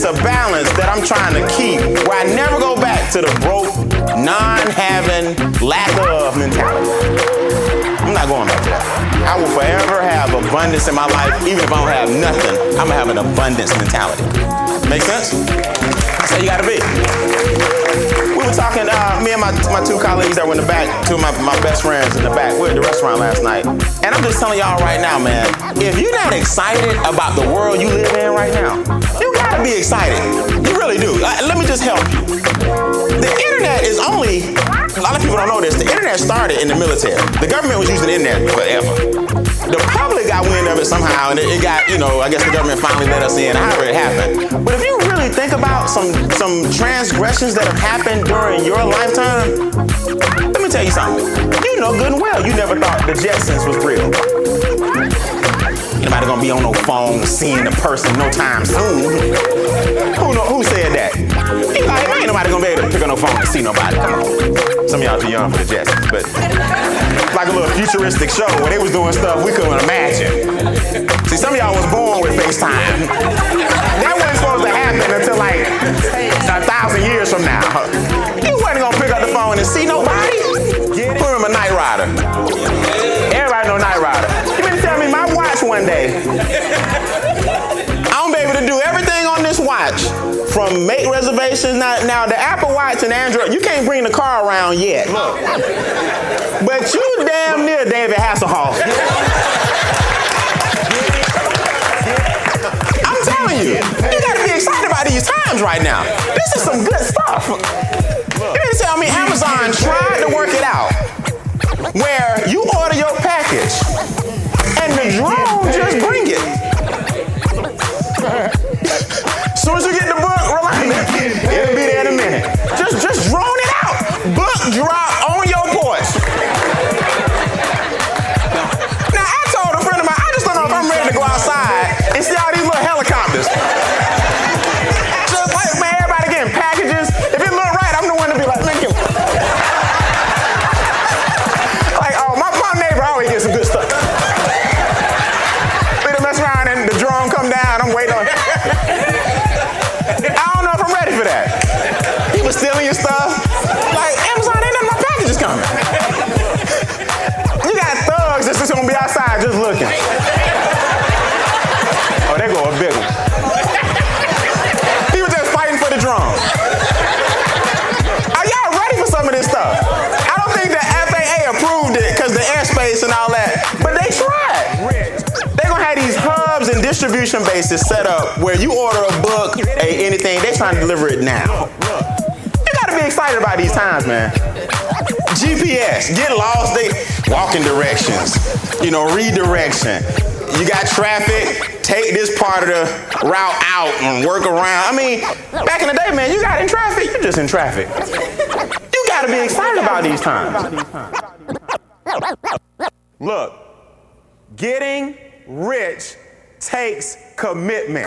it's a balance that I'm trying to keep where I never go back to the broke, non-having, lack of mentality. I'm not going back to that. I will forever have abundance in my life. Even if I don't have nothing, I'm gonna have an abundance mentality. Make sense? That's how you gotta be. We were talking, me and my two colleagues that were in the back, two of my best friends in the back, we were at the restaurant last night. And I'm just telling y'all right now, man, if you're not excited about the world you live in right now, you gotta be excited. You really do. Let me just help you. The internet is only, a lot of people don't know this, the internet started in the military. The government was using the internet forever. The public got wind of it somehow, and it got, I guess the government finally let us in, however it happened. But if you really think about some transgressions that have happened during your lifetime, let me tell you something. You know good and well you never thought the Jetsons was real. Nobody gonna be on no phone seeing the person no time soon. Who said that? Ain't nobody gonna be able to pick up no phone and see nobody. Come on. Some of y'all too young for the Jetsons, but like a little futuristic show where they was doing stuff we couldn't imagine. See, some of y'all was born with FaceTime. That wasn't supposed to happen until like 1,000 years from now. You wasn't gonna pick up the phone and see nobody. Put him a Knight Rider. Everybody know Knight Rider. You mean to tell me my watch one day, I'm gonna be able to do everything on this watch, from make reservations. Now the Apple Watch and Android, you can't bring the car around yet. Look. But you damn near David Hasselhoff. I'm telling you, you gotta be excited about these times right now. This is some good stuff. You mean to tell me Amazon tried to work it out where you order your package and the drone just bring it. As soon as you get the book, it'll be there in a minute. Just drone it out. Book drop on your porch. Now I told a friend of mine, I just don't know if I'm ready to go outside and see all these little helicopters. Just like, man, everybody getting packages. If it look right, I'm the one to be like, thank you. Like, oh, my neighbor always gets some good stuff. We done mess around and the drone come down, I'm waiting on it. I don't know if I'm ready for that. People stealing your stuff. Like, Amazon, ain't none of my packages coming. You got thugs that's just gonna be outside just looking. Oh, they go a big one. He was just fighting for the drone. Are y'all ready for some of this stuff? I don't think the FAA approved it because the airspace and all that, but they tried. They're gonna have these hubs and distribution bases set up where you order a book, anything, they trying to deliver it now. You gotta be excited about these times, man. GPS, get lost, they walking directions, redirection. You got traffic, take this part of the route out and work around. I mean, back in the day, man, you got in traffic, you're just in traffic. You gotta be excited about these times. Look, getting rich takes commitment.